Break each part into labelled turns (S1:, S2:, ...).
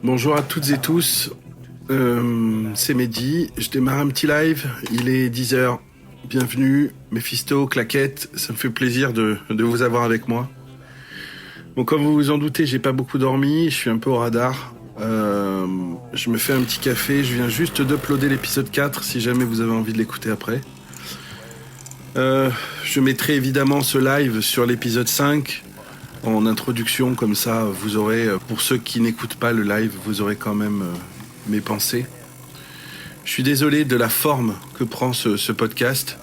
S1: Bonjour à toutes et tous, c'est Mehdi, je démarre un petit live, il est 10h, bienvenue, Mephisto, Claquette, ça me fait plaisir de vous avoir avec moi. Bon, comme vous vous en doutez, j'ai pas beaucoup dormi, je suis un peu au radar, je me fais un petit café, je viens juste d'uploader l'épisode 4 si jamais vous avez envie de l'écouter après. Je mettrai évidemment ce live sur l'épisode 5, en introduction, comme ça vous aurez, pour ceux qui n'écoutent pas le live, vous aurez quand même mes pensées. Je suis désolé de la forme que prend ce podcast.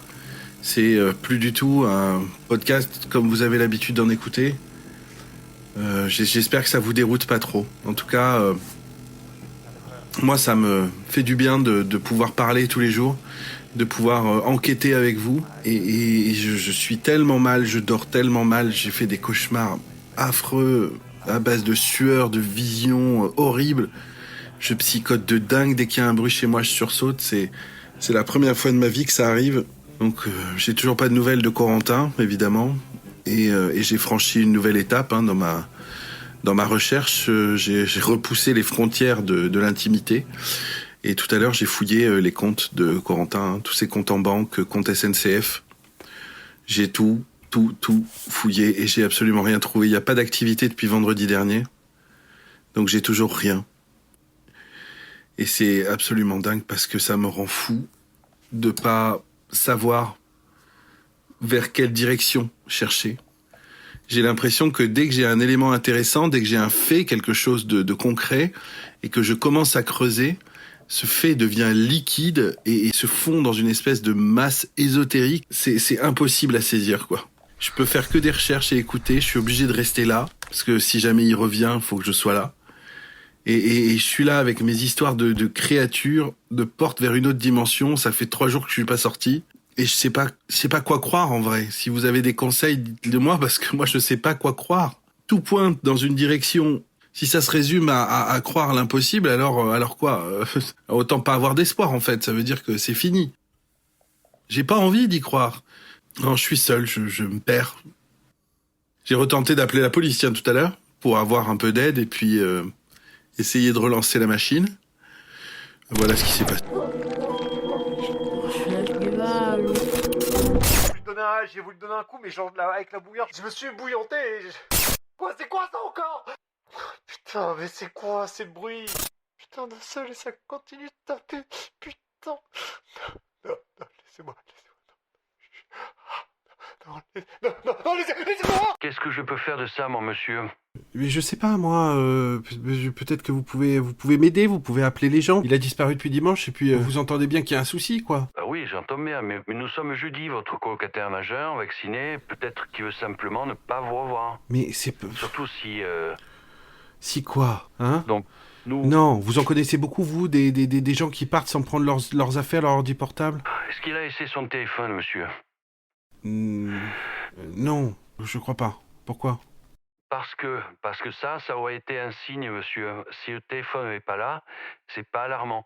S1: C'est plus du tout un podcast comme vous avez l'habitude d'en écouter. J'espère que ça vous déroute pas trop. En tout cas, moi ça me fait du bien de pouvoir parler tous les jours, de pouvoir enquêter avec vous. Et je suis tellement mal, je dors tellement mal, j'ai fait des cauchemars affreux à base de sueur, de visions horribles. Je psychote de dingue, dès qu'il y a un bruit chez moi, je sursaute. C'est la première fois de ma vie que ça arrive. Donc j'ai toujours pas de nouvelles de Corentin, évidemment. Et j'ai franchi une nouvelle étape dans ma recherche. J'ai repoussé les frontières de l'intimité. Et tout à l'heure, j'ai fouillé les comptes de Corentin, tous ses comptes en banque, comptes SNCF. J'ai tout fouillé et j'ai absolument rien trouvé. Il n'y a pas d'activité depuis vendredi dernier. Donc j'ai toujours rien. Et c'est absolument dingue parce que ça me rend fou de pas savoir vers quelle direction chercher. J'ai l'impression que dès que j'ai un élément intéressant, dès que j'ai un fait, quelque chose de concret, et que je commence à creuser, ce fait devient liquide et se fond dans une espèce de masse ésotérique. C'est impossible à saisir, quoi. Je peux faire que des recherches et écouter, je suis obligé de rester là, parce que si jamais il revient, il faut que je sois là. Et je suis là avec mes histoires de créatures, de portes vers une autre dimension. Ça fait 3 jours que je suis pas sorti. Et je sais pas quoi croire en vrai. Si vous avez des conseils, dites-le moi, parce que moi je sais pas quoi croire. Tout pointe dans une direction. Si ça se résume à croire l'impossible, alors quoi autant pas avoir d'espoir en fait. Ça veut dire que c'est fini. J'ai pas envie d'y croire. Non, je suis seul, je me perds. J'ai retenté d'appeler la police tout à l'heure pour avoir un peu d'aide et puis essayer de relancer la machine. Voilà ce qui s'est passé.
S2: J'ai voulu donner un coup, mais genre avec la bouilloire, je me suis bouillanté et Quoi, c'est quoi ça encore? Putain, mais c'est quoi ces bruits? Putain, d'un seul et ça continue de taper. Putain. Non, laissez-moi. Non, laissez-moi.
S3: Qu'est-ce que je peux faire de ça, mon monsieur?
S1: Mais je sais pas, moi, peut-être que vous pouvez m'aider, vous pouvez appeler les gens. Il a disparu depuis dimanche et puis vous entendez bien qu'il y a un souci, quoi.
S3: Bah oui, j'entends bien, mais nous sommes jeudi, votre colocataire majeur, vacciné, peut-être qu'il veut simplement ne pas vous revoir.
S1: Mais c'est...
S3: Surtout si...
S1: Si quoi, hein?
S3: Donc, nous...
S1: Non, vous en connaissez beaucoup, vous, des gens qui partent sans prendre leurs affaires, leur ordi portable?
S3: Est-ce qu'il a laissé son téléphone, monsieur?
S1: Non, je crois pas. Pourquoi?
S3: Parce que ça aurait été un signe, monsieur. Si le téléphone n'est pas là, c'est pas alarmant.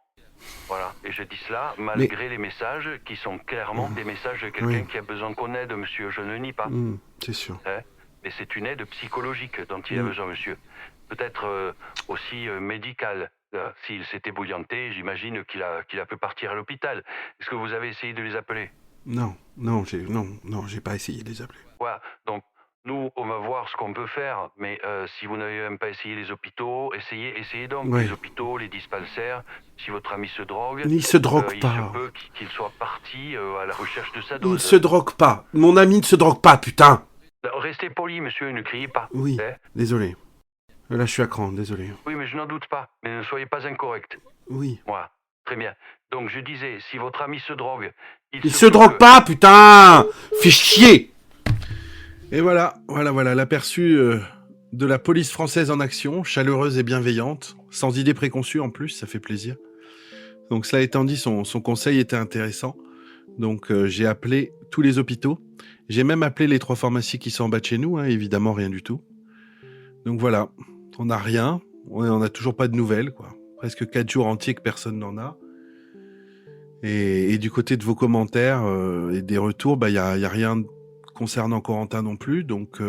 S3: Voilà, et je dis cela malgré les messages qui sont clairement des messages de quelqu'un qui a besoin qu'on aide, monsieur. Je ne nie pas.
S1: C'est sûr.
S3: Mais c'est une aide psychologique dont il a besoin, monsieur. Peut-être aussi médicale. S'il s'était bouillanté, j'imagine qu'il a pu partir à l'hôpital. Est-ce que vous avez essayé de les appeler?
S1: Non, j'ai pas essayé de les appeler.
S3: Voilà, donc nous, on va voir ce qu'on peut faire, mais si vous n'avez même pas essayé les hôpitaux, essayez donc les hôpitaux, les dispensaires. Si votre ami se drogue,
S1: il se drogue pas.
S3: Il se peut qu'il soit parti à la recherche de sa dose.
S1: Il se drogue pas. Mon ami ne se drogue pas, putain.
S3: Restez poli, monsieur, ne criez pas.
S1: Oui, désolé. Là, je suis à cran, désolé.
S3: Oui, mais je n'en doute pas, mais ne soyez pas incorrect.
S1: Oui.
S3: Voilà, très bien. Donc je disais, si votre ami se drogue...
S1: Il se drogue pas, putain. Fais chier. Et voilà, l'aperçu de la police française en action, chaleureuse et bienveillante, sans idée préconçue en plus, ça fait plaisir. Donc cela étant dit, son conseil était intéressant. Donc j'ai appelé tous les hôpitaux. J'ai même appelé les 3 pharmacies qui sont en bas de chez nous, évidemment rien du tout. Donc voilà, on n'a rien, on n'a toujours pas de nouvelles, quoi. Presque 4 jours entiers que personne n'en a. Et du côté de vos commentaires et des retours, y a rien concernant Corentin non plus, donc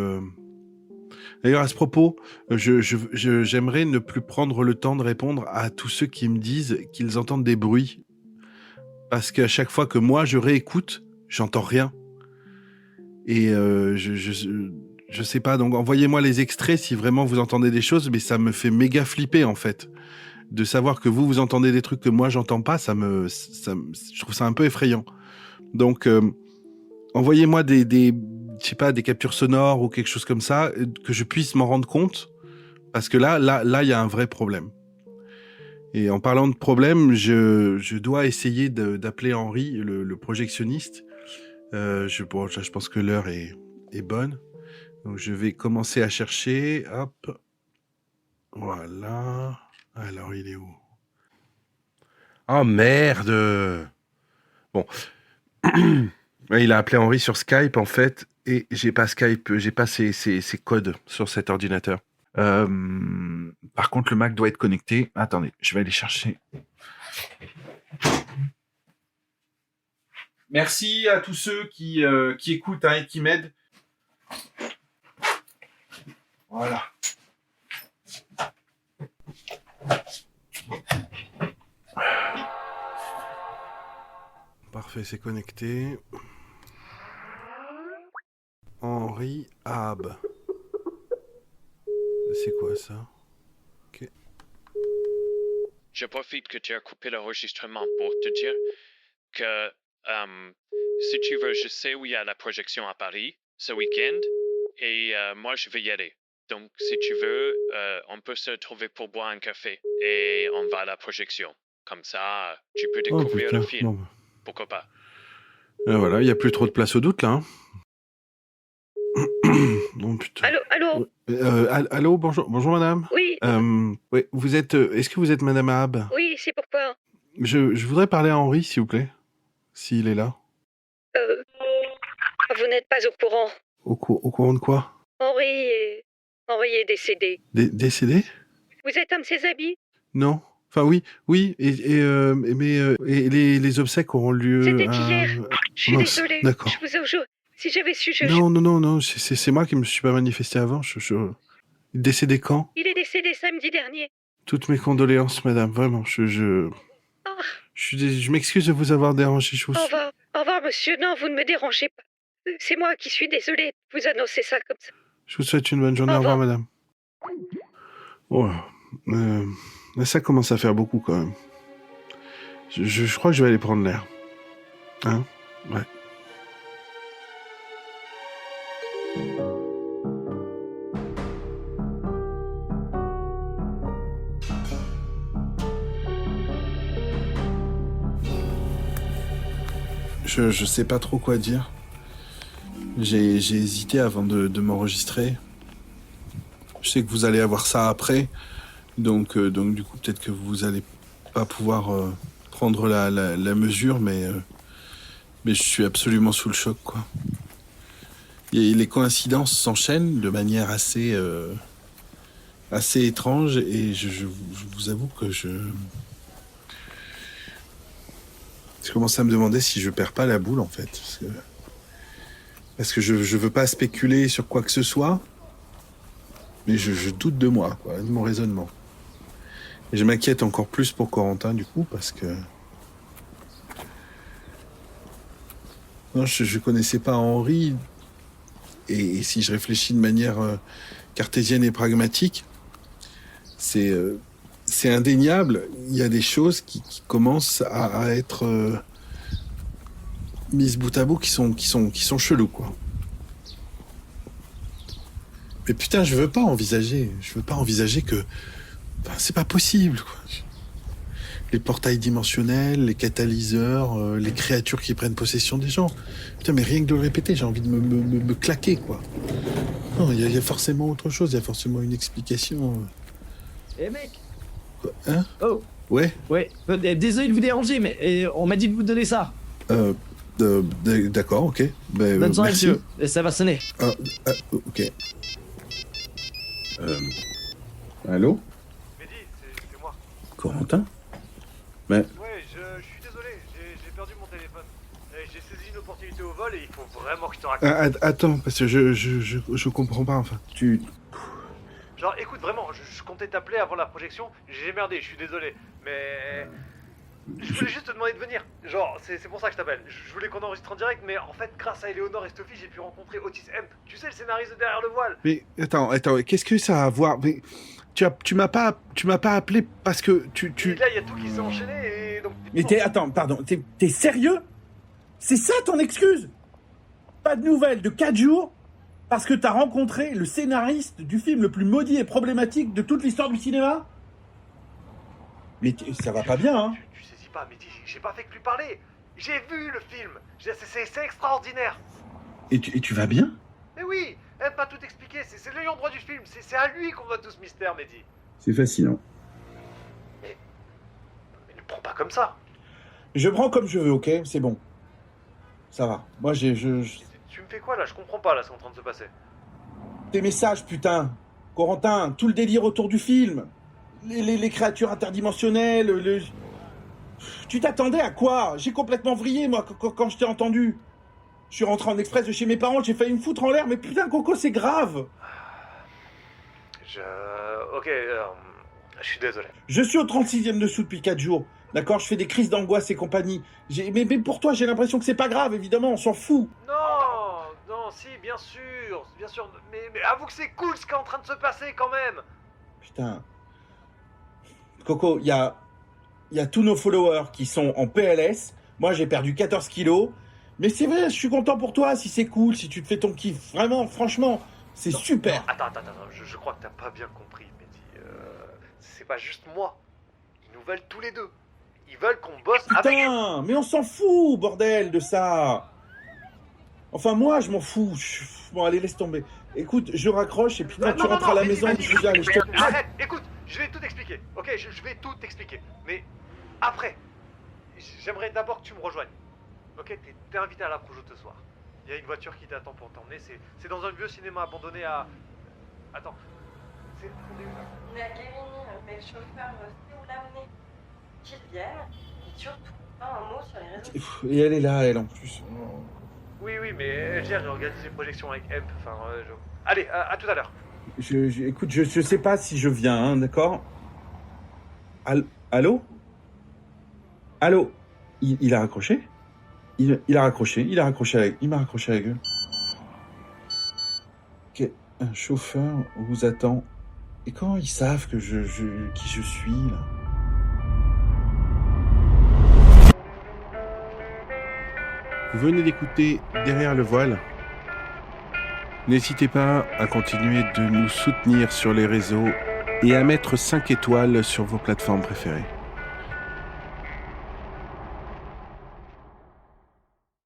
S1: D'ailleurs, à ce propos, j'aimerais ne plus prendre le temps de répondre à tous ceux qui me disent qu'ils entendent des bruits. Parce qu'à chaque fois que moi, je réécoute, j'entends rien. Et je sais pas, donc envoyez-moi les extraits si vraiment vous entendez des choses, mais ça me fait méga flipper, en fait. De savoir que vous entendez des trucs que moi, j'entends pas, je trouve ça un peu effrayant. Donc, envoyez-moi je sais pas, des captures sonores ou quelque chose comme ça, que je puisse m'en rendre compte, parce que là, il y a un vrai problème. Et en parlant de problème, je dois essayer d'appeler Henri, le projectionniste. Je pense que l'heure est bonne. Donc, je vais commencer à chercher. Hop. Voilà. Alors, il est où? Oh, merde! Bon. Ouais, il a appelé Henri sur Skype, en fait, et j'ai pas Skype, j'ai pas ses codes sur cet ordinateur. Par contre, le Mac doit être connecté. Attendez, je vais aller chercher. Merci à tous ceux qui écoutent et qui m'aident. Voilà. Parfait, c'est connecté. Henri Ab. C'est quoi ça? Ok.
S4: Je profite que tu as coupé l'enregistrement pour te dire que si tu veux, je sais où il y a la projection à Paris ce week-end et moi je vais y aller. Donc si tu veux, on peut se trouver pour boire un café et on va à la projection. Comme ça, tu peux découvrir le film.
S1: Non.
S4: Pourquoi pas?
S1: Voilà, il n'y a plus trop de place au doute là. Hein. Bon, putain.
S5: Allô.
S1: Allô, bonjour madame.
S5: Oui.
S1: Oui, vous êtes. Est-ce que vous êtes madame Ab?
S5: Oui, c'est pourquoi.
S1: Je voudrais parler à Henri, s'il vous plaît, s'il est là.
S5: Vous n'êtes pas au courant.
S1: Au courant de quoi?
S5: Henri est décédé.
S1: Décédé?
S5: Vous êtes un de ses amis?
S1: Non. Enfin oui, mais les obsèques auront lieu.
S5: C'était hier. Je suis désolée.
S1: D'accord.
S5: Si j'avais su,
S1: Non, c'est moi qui me suis pas manifesté avant. Décédé quand?
S5: Il est décédé samedi dernier.
S1: Toutes mes condoléances, madame. Vraiment, je m'excuse de vous avoir dérangé.
S5: Au revoir, monsieur. Non, vous ne me dérangez pas. C'est moi qui suis désolée de vous annoncer ça comme ça.
S1: Je vous souhaite une bonne journée. Au revoir, madame. Oh, ça commence à faire beaucoup quand même. Je crois que je vais aller prendre l'air. Hein? Ouais. Je sais pas trop quoi dire. J'ai hésité avant de m'enregistrer. Je sais que vous allez avoir ça après, donc du coup peut-être que vous allez pas pouvoir prendre la mesure, mais je suis absolument sous le choc, quoi. Et les coïncidences s'enchaînent de manière assez étrange, et je vous avoue que je commence à me demander si je perds pas la boule, en fait. Parce que je veux pas spéculer sur quoi que ce soit, mais je doute de moi, quoi, de mon raisonnement. Et je m'inquiète encore plus pour Corentin, du coup, parce que... Non, je connaissais pas Henri, et si je réfléchis de manière cartésienne et pragmatique, c'est indéniable. Il y a des choses qui commencent à être mises bout à bout, qui sont cheloues, quoi. Mais putain, je veux pas envisager que... Enfin, c'est pas possible, quoi. Les portails dimensionnels, les catalyseurs, les créatures qui prennent possession des gens. Putain, mais rien que de le répéter, j'ai envie de me claquer, quoi. Non, il y a forcément autre chose, il y a forcément une explication.
S6: Eh mec!
S1: Quoi, hein?
S6: Oh!
S1: Ouais?
S6: Ouais, désolé de vous déranger, mais on m'a dit de vous donner ça.
S1: D'accord, ok.
S6: Bonne soirée,
S1: merci.
S6: monsieur. Et ça va sonner.
S1: Ok. Allô?
S2: Mehdi, c'est moi.
S1: Corentin? Mais...
S2: Ouais, je suis désolé, j'ai perdu mon téléphone. J'ai saisi une opportunité au vol et il faut vraiment que je te raconte.
S1: Attends, parce que je comprends pas, enfin.
S2: Genre, écoute, vraiment, je comptais t'appeler avant la projection, j'ai merdé, je suis désolé, mais... Je voulais juste te demander de venir. Genre, c'est pour ça que je t'appelle. Je voulais qu'on enregistre en direct, mais en fait, grâce à Eleonore et Sophie, j'ai pu rencontrer Otis Hemp. Tu sais, le scénariste de Derrière le voile.
S1: Mais attends, qu'est-ce que ça a à voir? Mais tu m'as pas appelé parce que
S2: Et là, il y a tout qui s'est enchaîné et donc...
S7: Mais attends, pardon, t'es sérieux? C'est ça ton excuse? Pas de nouvelles de 4 jours parce que t'as rencontré le scénariste du film le plus maudit et problématique de toute l'histoire du cinéma? Mais ça va pas bien, hein?
S2: Tu saisis pas, mais j'ai pas fait que lui parler. J'ai vu le film. C'est extraordinaire.
S7: Et tu vas bien?
S2: Mais oui, elle m'a tout expliqué. C'est l'ayant droit du film. C'est à lui qu'on doit tout ce mystère, Mehdi.
S7: C'est fascinant.
S2: Mais ne prends pas comme ça.
S7: Je prends comme je veux, ok? C'est bon. Ça va. Moi,
S2: Tu me fais quoi là? Je comprends pas là ce qui est en train de se passer.
S7: Tes messages, putain. Corentin, tout le délire autour du film. Les créatures interdimensionnelles, Tu t'attendais à quoi? J'ai complètement vrillé, moi, quand je t'ai entendu. Je suis rentré en express de chez mes parents, j'ai failli me foutre en l'air, mais putain, Coco, c'est grave.
S2: Ok, je suis désolé.
S7: Je suis au 36e dessous depuis 4 jours. D'accord, je fais des crises d'angoisse et compagnie. Mais pour toi, j'ai l'impression que c'est pas grave, évidemment, on s'en fout.
S2: Non, si, bien sûr, mais avoue que c'est cool ce qui est en train de se passer quand même.
S7: Putain. Coco, il y a tous nos followers qui sont en PLS. Moi, j'ai perdu 14 kilos. Mais c'est vrai, je suis content pour toi, si c'est cool, si tu te fais ton kiff. Vraiment, franchement, c'est super.
S2: Non, attends, je crois que t'as pas bien compris, Mehdi. C'est pas juste moi. Ils nous veulent tous les deux. Ils veulent qu'on bosse avec eux.
S7: Putain, mais on s'en fout, bordel, de ça. Enfin, moi, je m'en fous. Bon, allez, laisse tomber. Écoute, je raccroche et puis quand tu rentres à la maison,
S2: vas-y.
S7: je dis, allez, je te...
S2: Arrête, écoute, je vais tout expliquer. Ok, je vais tout expliquer. Mais après, j'aimerais d'abord que tu me rejoignes. Ok, t'es invité à la Projo ce soir. Il y a une voiture qui t'attend pour t'emmener. C'est dans un vieux cinéma abandonné à... Attends. On est où là?
S8: On est à Guérigny, mais le chauffeur sait où l'amener. Qu'il vienne, et surtout, pas un mot sur les réseaux.
S7: Et elle est là, elle, en plus.
S2: Oui, mais elle gère et organise les projections avec Hemp. Enfin, Allez, à tout à l'heure.
S7: Écoute, je sais pas si je viens, hein, d'accord? Allô? Allô? Il a raccroché? Il a raccroché avec... Il m'a raccroché avec eux. Ok, un chauffeur vous attend. Et comment ils savent que qui je suis, là?
S1: Vous venez d'écouter Derrière le voile. N'hésitez pas à continuer de nous soutenir sur les réseaux et à mettre 5 étoiles sur vos plateformes préférées.